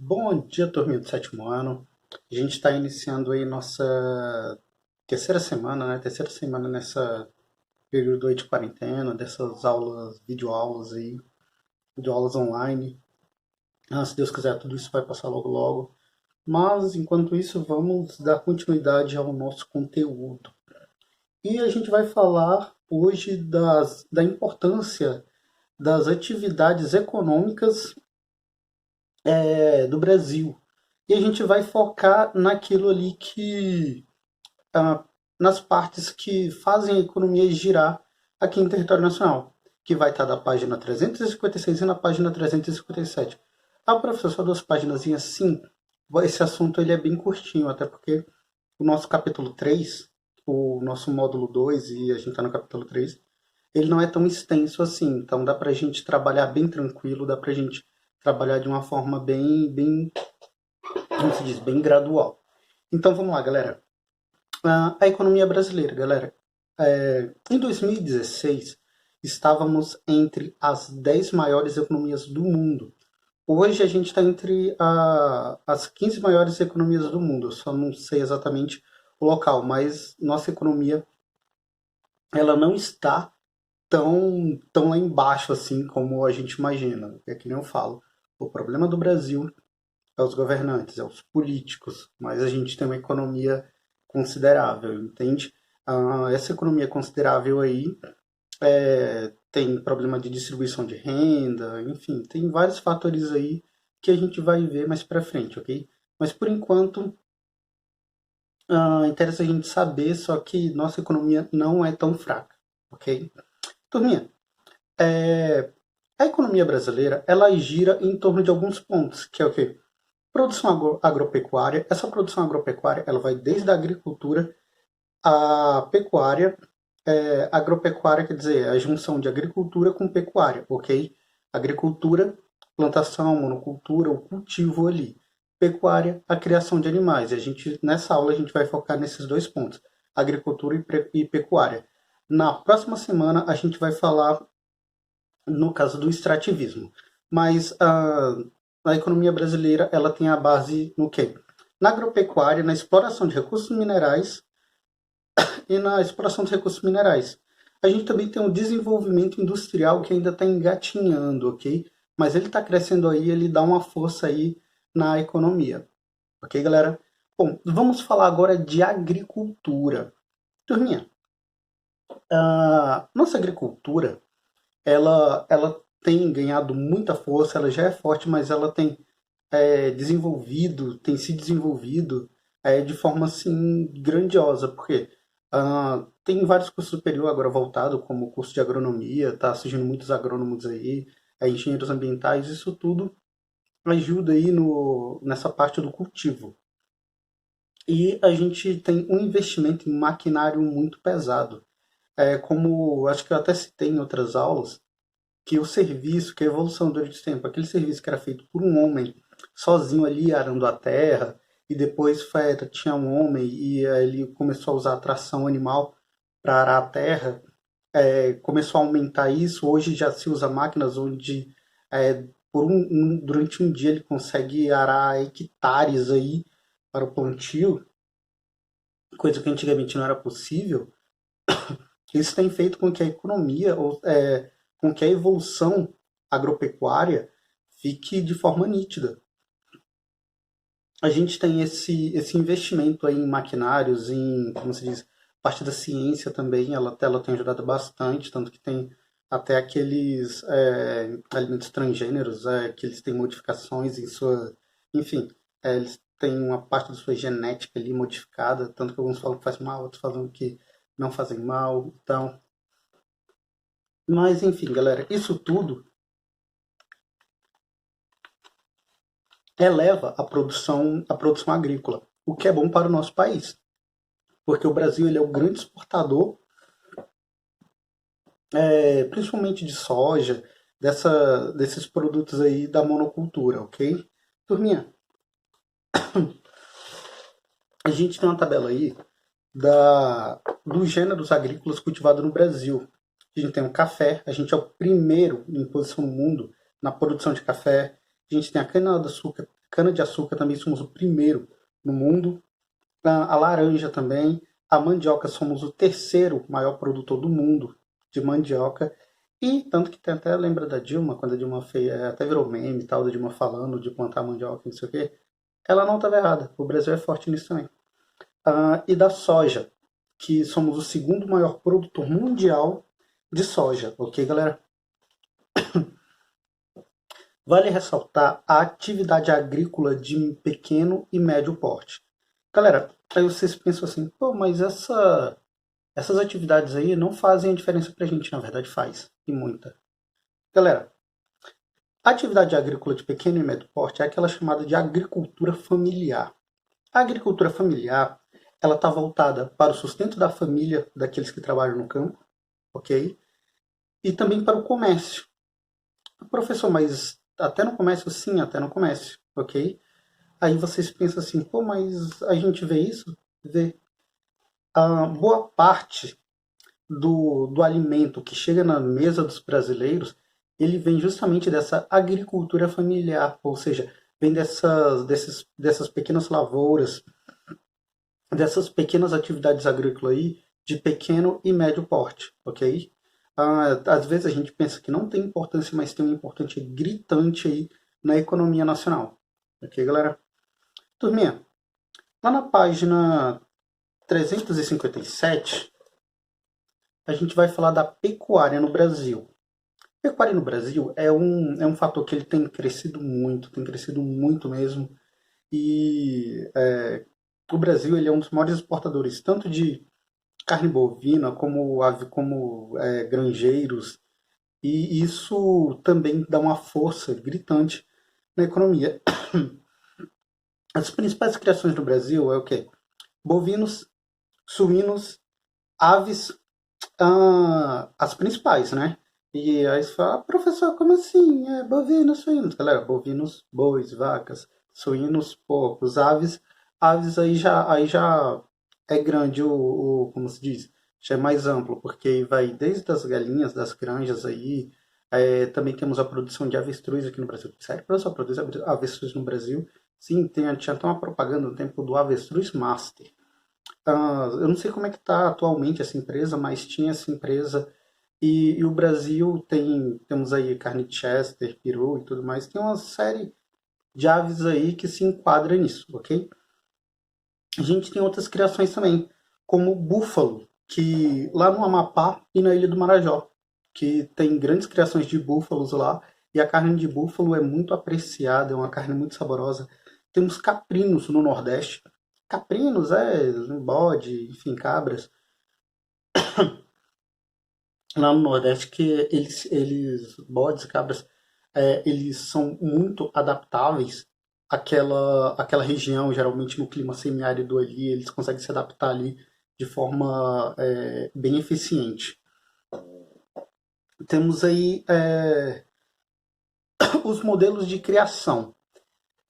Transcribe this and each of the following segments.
Bom dia, turminha do sétimo ano. A gente está iniciando aí nossa terceira semana, né? Terceira semana nessa período aí de quarentena, dessas aulas, videoaulas aí, videoaulas online. Se Deus quiser, tudo isso vai passar logo logo. Mas, enquanto isso, vamos dar continuidade ao nosso conteúdo. E a gente vai falar hoje da importância das atividades econômicas do Brasil. E a gente vai focar naquilo ali ah, nas partes que fazem a economia girar aqui em território nacional, que vai estar da página 356 e na página 357. Ah, professor, só duas páginas sim. Esse assunto ele é bem curtinho, até porque o nosso capítulo 3, o nosso módulo 2, e a gente está no capítulo 3, ele não é tão extenso assim, então dá pra gente trabalhar bem tranquilo, dá pra gente trabalhar de uma forma como se diz, bem gradual. Então vamos lá, galera. A economia brasileira, galera. Em 2016, estávamos entre as 10 maiores economias do mundo. Hoje a gente está entre as 15 maiores economias do mundo. Eu só não sei exatamente o local, mas nossa economia ela não está tão lá embaixo assim como a gente imagina. É que nem eu falo. O problema do Brasil é os governantes, é os políticos, mas a gente tem uma economia considerável, entende? Essa economia considerável aí tem problema de distribuição de renda, enfim, tem vários fatores aí que a gente vai ver mais para frente, ok? Mas por enquanto, interessa a gente saber só que nossa economia não é tão fraca, ok? Turminha, a economia brasileira, ela gira em torno de alguns pontos, que é o quê? Produção agropecuária. Essa produção agropecuária, ela vai desde a agricultura à pecuária. Agropecuária quer dizer a junção de agricultura com pecuária, ok? Agricultura, plantação, monocultura, o cultivo ali. Pecuária, a criação de animais. E nessa aula a gente vai focar nesses dois pontos, agricultura e pecuária. Na próxima semana a gente vai falar no caso do extrativismo. Mas a economia brasileira ela tem a base no quê? Na agropecuária, na exploração de recursos minerais e na exploração dos recursos minerais. A gente também tem um desenvolvimento industrial que ainda está engatinhando, ok? Mas ele está crescendo aí, ele dá uma força aí na economia. Ok, galera? Bom, vamos falar agora de agricultura. Turminha, a nossa agricultura ela tem ganhado muita força, ela já é forte, mas ela tem tem se desenvolvido de forma assim grandiosa, porque tem vários cursos superiores agora voltados, como o curso de agronomia, tá surgindo muitos agrônomos aí, engenheiros ambientais, isso tudo ajuda aí nessa parte do cultivo. E a gente tem um investimento em maquinário muito pesado. Como acho que eu até citei em outras aulas, que o serviço, que a evolução durante o tempo, aquele serviço que era feito por um homem sozinho ali arando a terra, e depois tinha um homem e aí ele começou a usar a tração animal para arar a terra, começou a aumentar isso. Hoje já se usa máquinas onde durante um dia ele consegue arar hectares aí para o plantio, coisa que antigamente não era possível. Isso tem feito com que a economia, com que a evolução agropecuária fique de forma nítida. A gente tem esse investimento aí em maquinários, como se diz, parte da ciência também, ela tem ajudado bastante, tanto que tem até aqueles alimentos transgêneros, que eles têm modificações em sua... Enfim, eles têm uma parte da sua genética ali modificada, tanto que alguns falam que faz mal, outros falam que não fazem mal, então... Mas, enfim, galera, isso tudo eleva a produção agrícola, o que é bom para o nosso país, porque o Brasil ele é o grande exportador, principalmente de soja, desses produtos aí da monocultura, ok? Turminha, a gente tem uma tabela aí dos gêneros agrícolas cultivados no Brasil. A gente tem o café, a gente é o primeiro em posição no mundo na produção de café. A gente tem a cana-de-açúcar, Cana-de-açúcar também somos o primeiro no mundo. A laranja também. A mandioca somos o terceiro maior produtor do mundo de mandioca. E tanto que tem até, lembra da Dilma, quando a Dilma fez, até virou meme e tal, da Dilma falando de plantar mandioca, não sei o quê. Ela não estava errada. O Brasil é forte nisso também. E da soja, que somos o segundo maior produtor mundial de soja, ok, galera? Vale ressaltar a atividade agrícola de pequeno e médio porte. Galera, aí vocês pensam assim, pô, mas essas atividades aí não fazem a diferença pra gente, na verdade faz, e muita. Galera, a atividade agrícola de pequeno e médio porte é aquela chamada de agricultura familiar. A agricultura familiar, ela está voltada para o sustento da família daqueles que trabalham no campo, ok? E também para o comércio. Professor, mas até no comércio? Sim, até no comércio, ok? Aí vocês pensam assim, pô, mas a gente vê isso? Vê. A boa parte do alimento que chega na mesa dos brasileiros, ele vem justamente dessa agricultura familiar, ou seja, vem dessas pequenas lavouras, dessas pequenas atividades agrícolas aí, de pequeno e médio porte, ok? Às vezes a gente pensa que não tem importância, mas tem uma importância gritante aí na economia nacional. Ok, galera? Turminha, lá na página 357, a gente vai falar da pecuária no Brasil. Pecuária no Brasil é um fator que ele tem crescido muito mesmo. E o Brasil ele é um dos maiores exportadores, tanto de carne bovina como granjeiros, e isso também dá uma força gritante na economia. As principais criações do Brasil é o quê? Bovinos, suínos, aves, as principais, né? E aí você fala, professor, como assim? Bovinos, suínos. Galera, bovinos, bois, vacas, suínos, porcos, aves aí já é grande como se diz, já é mais amplo, porque vai desde as galinhas, das granjas aí, também temos a produção de avestruz aqui no Brasil. Sério, professor, produz avestruz no Brasil? Sim, tinha até uma propaganda no tempo do Avestruz Master. Eu não sei como é que está atualmente essa empresa, mas tinha essa empresa e o Brasil temos aí carne de Chester, peru e tudo mais. Tem uma série de aves aí que se enquadra nisso, ok? A gente tem outras criações também, como o búfalo, que lá no Amapá e na Ilha do Marajó, que tem grandes criações de búfalos lá, e a carne de búfalo é muito apreciada, é uma carne muito saborosa. Temos caprinos no Nordeste. Caprinos bode, enfim, cabras. Lá no Nordeste que eles bodes, cabras, eles são muito adaptáveis àquela região, geralmente no clima semiárido ali, eles conseguem se adaptar ali de forma bem eficiente. Temos aí os modelos de criação.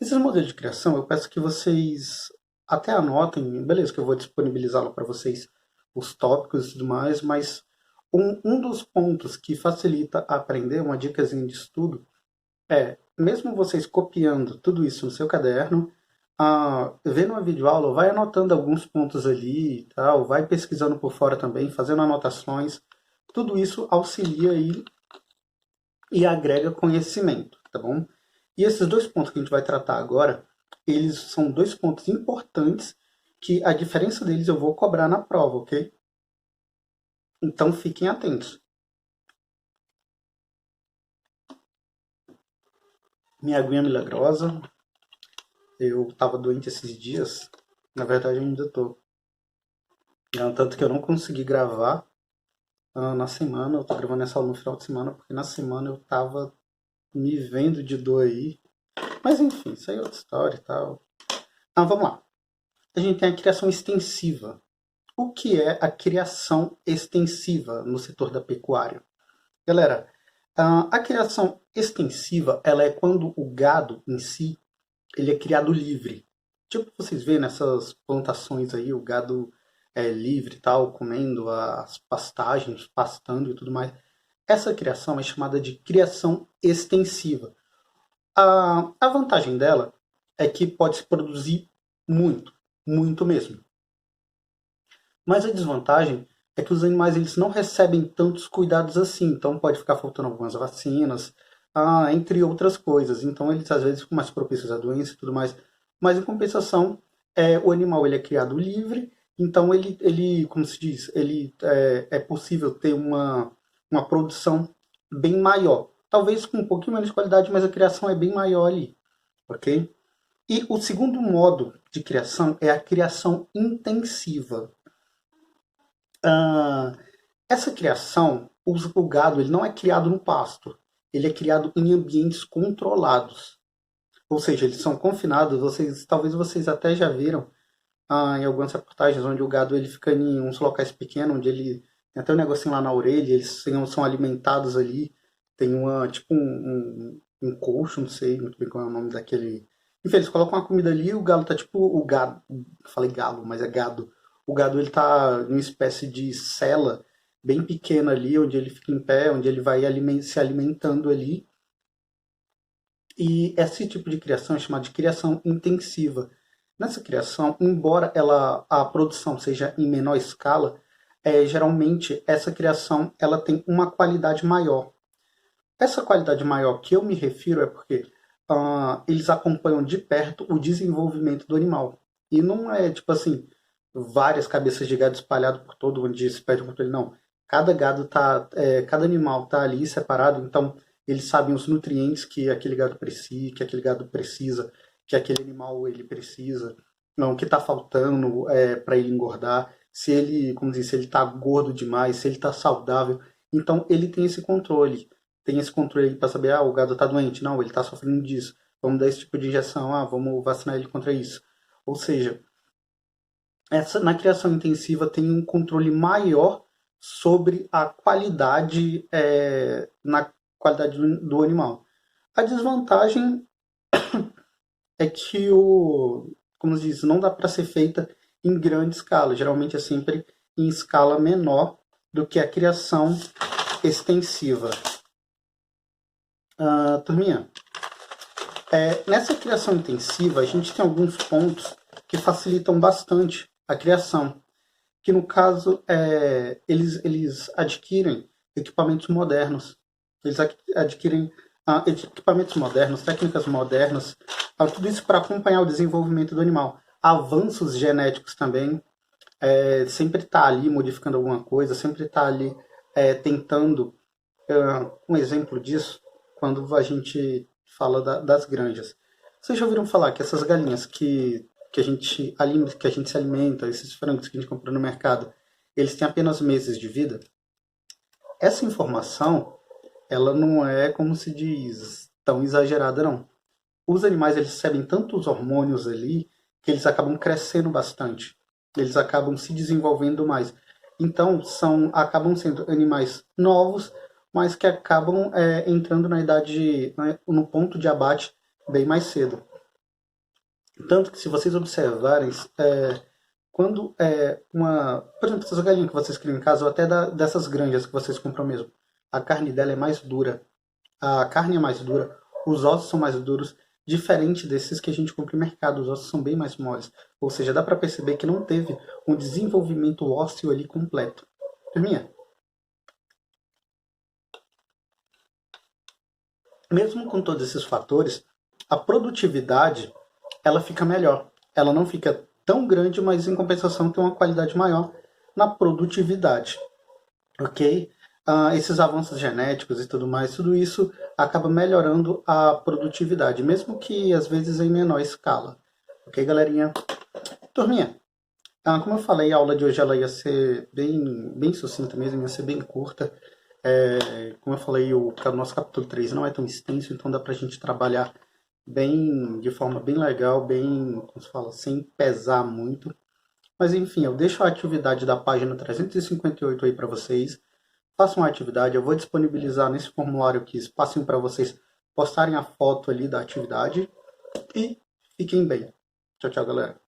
Esses modelos de criação, eu peço que vocês até anotem, beleza, que eu vou disponibilizá-lo para vocês, os tópicos e tudo mais, mas um dos pontos que facilita aprender, uma dicasinha de estudo, mesmo vocês copiando tudo isso no seu caderno, vendo uma videoaula, vai anotando alguns pontos ali e tal, vai pesquisando por fora também, fazendo anotações, tudo isso auxilia aí e agrega conhecimento, tá bom? E esses dois pontos que a gente vai tratar agora, eles são dois pontos importantes que a diferença deles eu vou cobrar na prova, ok? Então fiquem atentos. Minha aguinha milagrosa. Eu estava doente esses dias. Na verdade, eu ainda tô. Tanto que eu não consegui gravar na semana. Eu tô gravando essa aula no final de semana, porque na semana eu tava me vendo de dor aí. Mas enfim, isso aí é outra história e tal. Vamos lá. A gente tem a criação extensiva. O que é a criação extensiva no setor da pecuária? Galera, a criação extensiva ela é quando o gado em si ele é criado livre. Tipo, vocês veem nessas plantações aí, o gado é livre e tal, comendo as pastagens, pastando e tudo mais. Essa criação é chamada de criação extensiva. A vantagem dela é que pode se produzir muito, muito mesmo. Mas a desvantagem é que os animais eles não recebem tantos cuidados assim, então pode ficar faltando algumas vacinas, entre outras coisas. Então eles às vezes ficam mais propícios a doença e tudo mais. Mas em compensação, o animal ele é criado livre, então ele como se diz, é possível ter uma produção bem maior. Talvez com um pouquinho menos de qualidade, mas a criação é bem maior ali, ok? E o segundo modo de criação é a criação intensiva. Ah, essa criação, o gado ele não é criado no pasto, ele é criado em ambientes controlados. Ou seja, eles são confinados, talvez vocês até já viram em algumas reportagens onde o gado ele fica em uns locais pequenos, onde ele tem até um negocinho lá na orelha, eles são alimentados ali, tem tipo um colcho, não sei muito bem qual é o nome daquele. Enfim, eles colocam uma comida ali e o galo tá tipo, o gado, falei galo, mas é gado. O gado ele tá em uma espécie de cela bem pequena ali, onde ele fica em pé, onde ele vai se alimentando ali. E esse tipo de criação é chamada de criação intensiva. Nessa criação, embora a produção seja em menor escala, geralmente essa criação ela tem uma qualidade maior. Essa qualidade maior que eu me refiro é porque eles acompanham de perto o desenvolvimento do animal. E não é tipo assim, várias cabeças de gado espalhadas por todo onde se perde o controle, não. Cada animal tá ali separado, então eles sabem os nutrientes que aquele gado precisa, que aquele animal ele precisa, não, o que está faltando para ele engordar, se ele, como diz, se ele está gordo demais, se ele está saudável. Então ele tem esse controle para saber, o gado está doente, não, ele está sofrendo disso, vamos dar esse tipo de injeção, vamos vacinar ele contra isso. Ou seja, na criação intensiva tem um controle maior sobre a qualidade, na qualidade do animal. A desvantagem é que como se diz, não dá para ser feita em grande escala. Geralmente é sempre em escala menor do que a criação extensiva. Turminha, nessa criação intensiva a gente tem alguns pontos que facilitam bastante a criação, que no caso eles adquirem equipamentos modernos, eles adquirem equipamentos modernos, técnicas modernas, tudo isso para acompanhar o desenvolvimento do animal. Avanços genéticos também, sempre está ali modificando alguma coisa, sempre está ali tentando. Um exemplo disso, quando a gente fala das granjas. Vocês já ouviram falar que essas galinhas que a gente se alimenta, esses frangos que a gente compra no mercado, eles têm apenas meses de vida? Essa informação, ela não é, como se diz, tão exagerada, não. Os animais, eles recebem tantos hormônios ali, que eles acabam crescendo bastante. Eles acabam se desenvolvendo mais. Então, acabam sendo animais novos, mas que acabam entrando na idade, no ponto de abate bem mais cedo. Tanto que, se vocês observarem, quando por exemplo, essas galinhas que vocês criam em casa, ou até dessas granjas que vocês compram mesmo, a carne dela é mais dura. A carne é mais dura, os ossos são mais duros, diferente desses que a gente compra no mercado, os ossos são bem mais moles. Ou seja, dá para perceber que não teve um desenvolvimento ósseo ali completo. Turminha, mesmo com todos esses fatores, a produtividade ela fica melhor. Ela não fica tão grande, mas em compensação tem uma qualidade maior na produtividade. Ok? Esses avanços genéticos e tudo mais, tudo isso acaba melhorando a produtividade, mesmo que às vezes em menor escala. Ok, galerinha? Turminha, como eu falei, a aula de hoje ela ia ser bem sucinta mesmo, ia ser bem curta. Como eu falei, o nosso capítulo 3 não é tão extenso, então dá pra gente trabalhar de forma bem legal, como se fala, sem pesar muito. Mas enfim, eu deixo a atividade da página 358 aí para vocês. Façam a atividade, eu vou disponibilizar nesse formulário aqui espacinho para vocês postarem a foto ali da atividade. E fiquem bem. Tchau, tchau, galera.